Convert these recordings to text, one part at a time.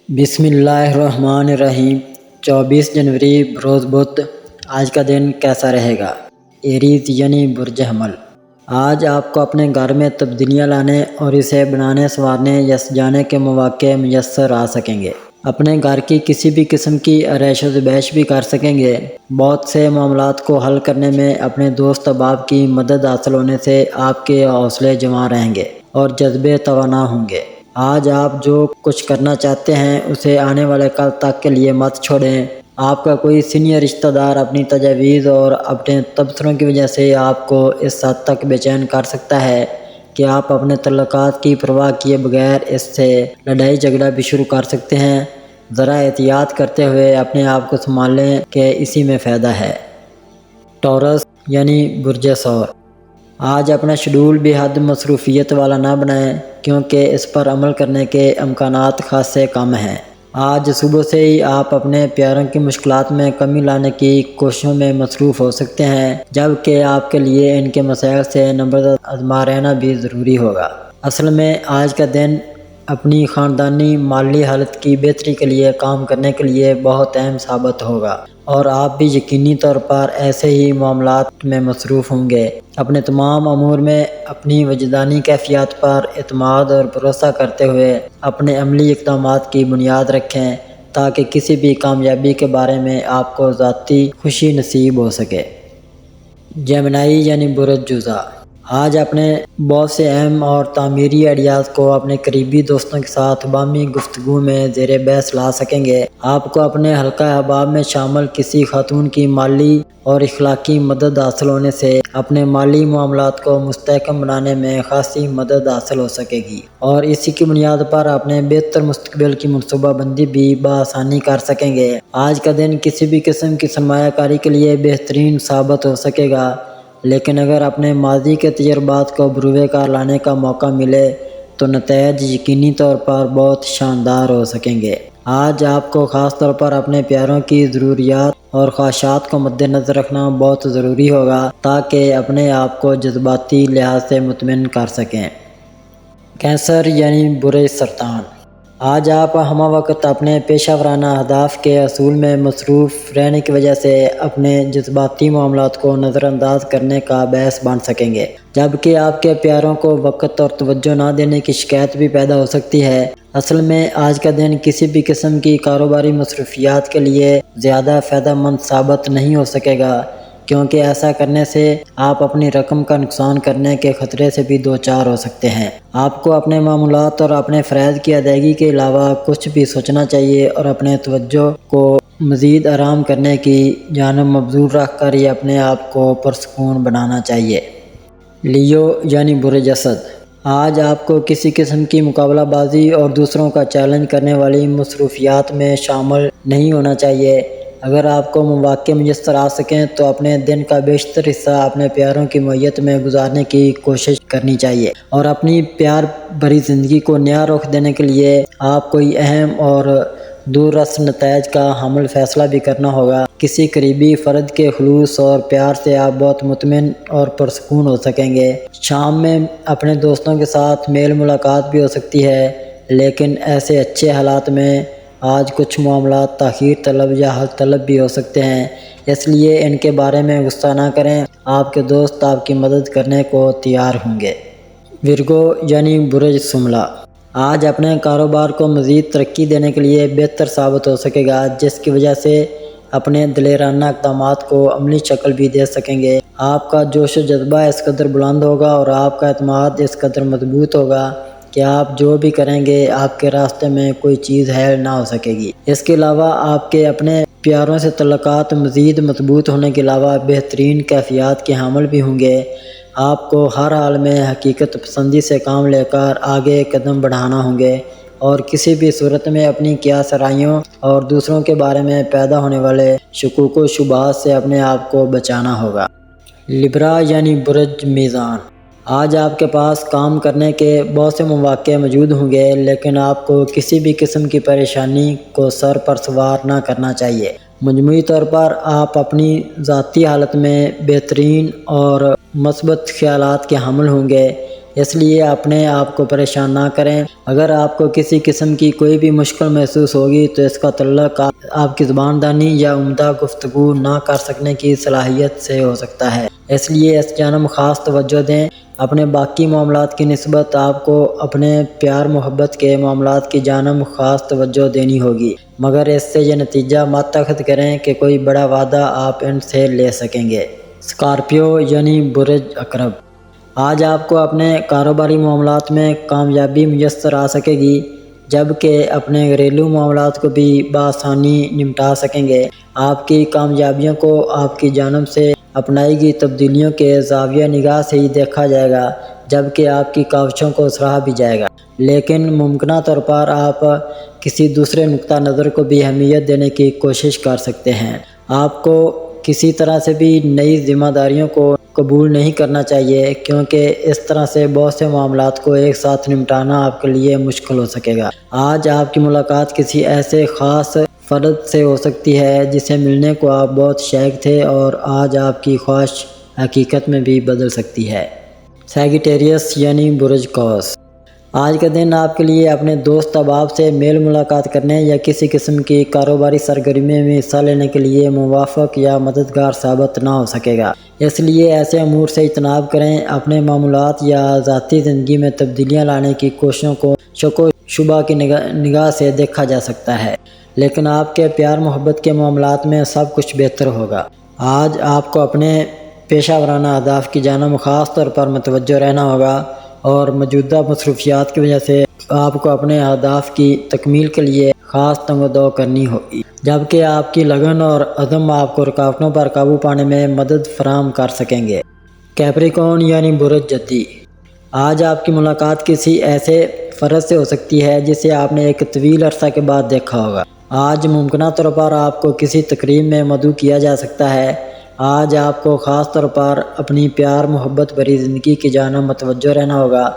بسم اللہ الرحمن الرحیم۔ 24 جنوری بروز بدھ۔ آج کا دن کیسا رہے گا؟ ایریز یعنی برج حمل۔ آج آپ کو اپنے گھر میں تبدیلیاں لانے اور اسے بنانے سنوارنے یا سجانے کے مواقع میسر آ سکیں گے۔ اپنے گھر کی کسی بھی قسم کی عیش و ذبیح بھی کر سکیں گے۔ بہت سے معاملات کو حل کرنے میں اپنے دوست احباب کی مدد حاصل ہونے سے آپ کے حوصلے جوان رہیں گے اور جذبے توانا ہوں گے۔ آج آپ جو کچھ کرنا چاہتے ہیں اسے آنے والے کل تک کے لیے مت چھوڑیں۔ آپ کا کوئی سینئر رشتہ دار اپنی تجاویز اور اپنے تبصروں کی وجہ سے آپ کو اس حد تک بے چین کر سکتا ہے کہ آپ اپنے تعلقات کی پرواہ کیے بغیر اس سے لڑائی جھگڑا بھی شروع کر سکتے ہیں۔ ذرا احتیاط کرتے ہوئے اپنے آپ کو سنبھال لیں کہ اسی میں فائدہ ہے۔ ٹورس یعنی برج ثور۔ آج اپنا شیڈول بے حد مصروفیت والا نہ بنائیں کیونکہ اس پر عمل کرنے کے امکانات خاصے کم ہیں۔ آج صبح سے ہی آپ اپنے پیاروں کی مشکلات میں کمی لانے کی کوششوں میں مصروف ہو سکتے ہیں، جبکہ آپ کے لیے ان کے مسائل سے نمبردار آزما رہنا بھی ضروری ہوگا۔ اصل میں آج کا دن اپنی خاندانی مالی حالت کی بہتری کے لیے کام کرنے کے لیے بہت اہم ثابت ہوگا اور آپ بھی یقینی طور پر ایسے ہی معاملات میں مصروف ہوں گے۔ اپنے تمام امور میں اپنی وجدانی کیفیات پر اعتماد اور بھروسہ کرتے ہوئے اپنے عملی اقدامات کی بنیاد رکھیں تاکہ کسی بھی کامیابی کے بارے میں آپ کو ذاتی خوشی نصیب ہو سکے۔ جیمنائی یعنی برج جوزا۔ آج اپنے بہت سے اہم اور تعمیری آئیڈیاز کو اپنے قریبی دوستوں کے ساتھ باہمی گفتگو میں زیر بحث لا سکیں گے۔ آپ کو اپنے حلقہ احباب میں شامل کسی خاتون کی مالی اور اخلاقی مدد حاصل ہونے سے اپنے مالی معاملات کو مستحکم بنانے میں خاصی مدد حاصل ہو سکے گی اور اسی کی بنیاد پر اپنے بہتر مستقبل کی منصوبہ بندی بھی بآسانی کر سکیں گے۔ آج کا دن کسی بھی قسم کی سرمایہ کاری کے لیے بہترین ثابت ہو سکے گا، لیکن اگر اپنے ماضی کے تجربات کو بروئے کار لانے کا موقع ملے تو نتائج یقینی طور پر بہت شاندار ہو سکیں گے۔ آج آپ کو خاص طور پر اپنے پیاروں کی ضروریات اور خواہشات کو مد نظر رکھنا بہت ضروری ہوگا تاکہ اپنے آپ کو جذباتی لحاظ سے مطمئن کر سکیں۔ کینسر یعنی برج سرطان۔ آج آپ ہمہ وقت اپنے پیشہ ورانہ اہداف کے حصول میں مصروف رہنے کی وجہ سے اپنے جذباتی معاملات کو نظر انداز کرنے کا باعث بن سکیں گے، جبکہ آپ کے پیاروں کو وقت اور توجہ نہ دینے کی شکایت بھی پیدا ہو سکتی ہے۔ اصل میں آج کا دن کسی بھی قسم کی کاروباری مصروفیات کے لیے زیادہ فائدہ مند ثابت نہیں ہو سکے گا کیونکہ ایسا کرنے سے آپ اپنی رقم کا نقصان کرنے کے خطرے سے بھی دوچار ہو سکتے ہیں۔ آپ کو اپنے معاملات اور اپنے فرائض کی ادائیگی کے علاوہ کچھ بھی سوچنا چاہیے اور اپنے توجہ کو مزید آرام کرنے کی جانب مبذول رکھ کر ہی اپنے آپ کو پرسکون بنانا چاہیے۔ لیو یعنی برج اسد۔ آج آپ کو کسی قسم کی مقابلہ بازی اور دوسروں کا چیلنج کرنے والی مصروفیات میں شامل نہیں ہونا چاہیے۔ اگر آپ کو مواقع میسر آ سکیں تو اپنے دن کا بیشتر حصہ اپنے پیاروں کی معیت میں گزارنے کی کوشش کرنی چاہیے اور اپنی پیار بھری زندگی کو نیا رخ دینے کے لیے آپ کوئی اہم اور دور رس نتائج کا حامل فیصلہ بھی کرنا ہوگا۔ کسی قریبی فرد کے خلوص اور پیار سے آپ بہت مطمئن اور پرسکون ہو سکیں گے۔ شام میں اپنے دوستوں کے ساتھ میل ملاقات بھی ہو سکتی ہے، لیکن ایسے اچھے حالات میں آج کچھ معاملات تاخیر طلب یا حل طلب بھی ہو سکتے ہیں، اس لیے ان کے بارے میں غصہ نہ کریں۔ آپ کے دوست آپ کی مدد کرنے کو تیار ہوں گے۔ ورگو یعنی برج شملہ۔ آج اپنے کاروبار کو مزید ترقی دینے کے لیے بہتر ثابت ہو سکے گا، جس کی وجہ سے اپنے دلیرانہ اقدامات کو عملی شکل بھی دے سکیں گے۔ آپ کا جوش و جذبہ اس قدر بلند ہوگا اور آپ کا اعتماد اس قدر مضبوط ہوگا کہ آپ جو بھی کریں گے آپ کے راستے میں کوئی چیز حائل نہ ہو سکے گی۔ اس کے علاوہ آپ کے اپنے پیاروں سے تعلقات مزید مضبوط ہونے کے علاوہ بہترین کیفیات کے حامل بھی ہوں گے۔ آپ کو ہر حال میں حقیقت پسندی سے کام لے کر آگے قدم بڑھانا ہوں گے اور کسی بھی صورت میں اپنی قیاس آرائیوں اور دوسروں کے بارے میں پیدا ہونے والے شکوک و شبہات سے اپنے آپ کو بچانا ہوگا۔ لبرا یعنی برج میزان۔ آج آپ کے پاس کام کرنے کے بہت سے مواقع موجود ہوں گے، لیکن آپ کو کسی بھی قسم کی پریشانی کو سر پر سوار نہ کرنا چاہیے۔ مجموعی طور پر آپ اپنی ذاتی حالت میں بہترین اور مثبت خیالات کے حامل ہوں گے۔ اس لیے اپنے آپ کو پریشان نہ کریں۔ اگر آپ کو کسی قسم کی کوئی بھی مشکل محسوس ہوگی تو اس کا تعلق آپ کی زبان دانی یا عمدہ گفتگو نہ کر سکنے کی صلاحیت سے ہو سکتا ہے، اس لیے اس جانب خاص توجہ دیں۔ اپنے باقی معاملات کی نسبت آپ کو اپنے پیار محبت کے معاملات کی جانب خاص توجہ دینی ہوگی، مگر اس سے یہ نتیجہ مت اخذ کریں کہ کوئی بڑا وعدہ آپ ان سے لے سکیں گے۔ اسکارپیو یعنی برج عقرب، آج آپ کو اپنے کاروباری معاملات میں کامیابی میسر آ سکے گی، جبکہ اپنے گھریلو معاملات کو بھی بآسانی نمٹا سکیں گے۔ آپ کی کامیابیوں کو آپ کی جانب سے اپنائی گئی تبدیلیوں کے زاویہ نگاہ سے ہی دیکھا جائے گا، جبکہ آپ کی کاوشوں کو سراہا بھی جائے گا، لیکن ممکنہ طور پر آپ کسی دوسرے نقطہ نظر کو بھی اہمیت دینے کی کوشش کر سکتے ہیں۔ آپ کو کسی طرح سے بھی نئی ذمہ داریوں کو قبول نہیں کرنا چاہیے، کیونکہ اس طرح سے بہت سے معاملات کو ایک ساتھ نمٹانا آپ کے لیے مشکل ہو سکے گا۔ آج آپ کی ملاقات کسی ایسے خاص فرد سے ہو سکتی ہے جسے ملنے کو آپ بہت شائق تھے، اور آج آپ کی خواہش حقیقت میں بھی بدل سکتی ہے۔ سیجیٹیریس یعنی برج قوس، آج کا دن آپ کے لیے اپنے دوست احباب سے میل ملاقات کرنے یا کسی قسم کی کاروباری سرگرمی میں حصہ لینے کے لیے موافق یا مددگار ثابت نہ ہو سکے گا، اس لیے ایسے امور سے اجتناب کریں۔ اپنے معاملات یا ذاتی زندگی میں تبدیلیاں لانے کی کوششوں کو شک و شبہ کی نگاہ سے دیکھا جا سکتا ہے، لیکن آپ کے پیار محبت کے معاملات میں سب کچھ بہتر ہوگا۔ آج آپ کو اپنے پیشہ ورانہ اہداف کی جانب خاص طور پر متوجہ رہنا ہوگا، اور موجودہ مصروفیات کی وجہ سے آپ کو اپنے اہداف کی تکمیل کے لیے خاص تنگ و دو کرنی ہوگی، جبکہ آپ کی لگن اور عزم آپ کو رکاوٹوں پر قابو پانے میں مدد فراہم کر سکیں گے۔ کیپریکون یعنی برج جدی، آج آپ کی ملاقات کسی ایسے فرد سے ہو سکتی ہے جسے آپ نے ایک طویل عرصہ کے بعد دیکھا ہوگا۔ آج ممکنہ طور پر آپ کو کسی تقریب میں مدعو کیا جا سکتا ہے۔ آج آپ کو خاص طور پر اپنی پیار محبت بھری زندگی کی جانب متوجہ رہنا ہوگا،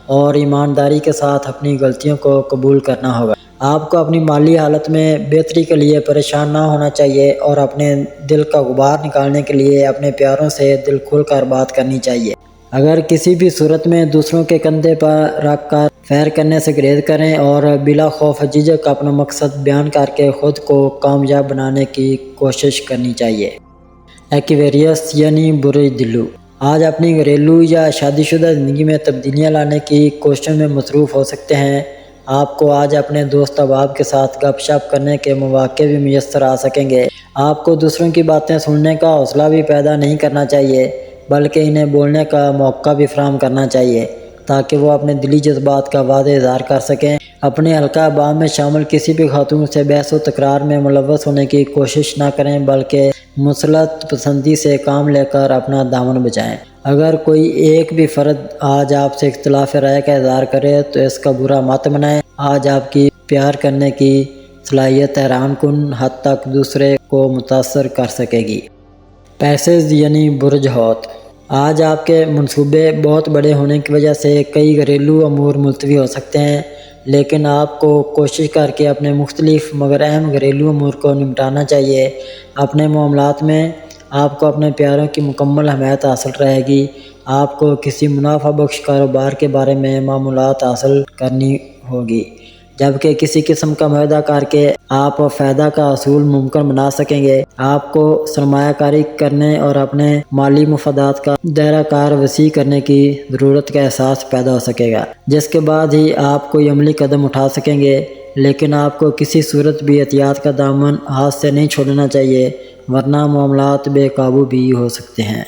اور ایمانداری کے ساتھ اپنی غلطیوں کو قبول کرنا ہوگا۔ آپ کو اپنی مالی حالت میں بہتری کے لیے پریشان نہ ہونا چاہیے، اور اپنے دل کا غبار نکالنے کے لیے اپنے پیاروں سے دل کھول کر بات کرنی چاہیے۔ اگر کسی بھی صورت میں دوسروں کے کندھے پر رکھ کر فیر کرنے سے گریز کریں، اور بلا خوف جھجک اپنا مقصد بیان کر کے خود کو کامیاب بنانے کی کوشش کرنی چاہیے۔ ایکویریس یعنی برج دلو، آج اپنی گھریلو یا شادی شدہ زندگی میں تبدیلیاں لانے کی کوششوں میں مصروف ہو سکتے ہیں۔ آپ کو آج اپنے دوست احباب کے ساتھ گپ شپ کرنے کے مواقع بھی میسر آ سکیں گے۔ آپ کو دوسروں کی باتیں سننے کا حوصلہ بھی پیدا نہیں کرنا چاہیے، بلکہ انہیں بولنے کا موقع بھی فراہم کرنا چاہیے، تاکہ وہ اپنے دلی جذبات کا واضح اظہار کر سکیں۔ اپنے حلقہ احباب میں شامل کسی بھی خاتون سے بحث و تکرار میں ملوث ہونے کی کوشش نہ کریں، بلکہ مثلث پسندی سے کام لے کر اپنا دامن بچائیں۔ اگر کوئی ایک بھی فرد آج آپ سے اختلاف رائے کا اظہار کرے تو اس کا برا مت منائیں۔ آج آپ کی پیار کرنے کی صلاحیت حیران کن حد تک دوسرے کو متاثر کر سکے گی۔ پیسز یعنی برج حوت، آج آپ کے منصوبے بہت بڑے ہونے کی وجہ سے کئی گھریلو امور ملتوی ہو سکتے ہیں، لیکن آپ کو کوشش کر کے اپنے مختلف مگر اہم گھریلو امور کو نمٹانا چاہیے۔ اپنے معاملات میں آپ کو اپنے پیاروں کی مکمل حمایت حاصل رہے گی۔ آپ کو کسی منافع بخش کاروبار کے بارے میں معلومات حاصل کرنی ہوگی، جبکہ کسی قسم کا معاہدہ کر کے آپ فائدہ کا حصول ممکن بنا سکیں گے۔ آپ کو سرمایہ کاری کرنے اور اپنے مالی مفادات کا دائرہ کار وسیع کرنے کی ضرورت کا احساس پیدا ہو سکے گا، جس کے بعد ہی آپ کوئی عملی قدم اٹھا سکیں گے، لیکن آپ کو کسی صورت بھی احتیاط کا دامن ہاتھ سے نہیں چھوڑنا چاہیے، ورنہ معاملات بے قابو بھی ہو سکتے ہیں۔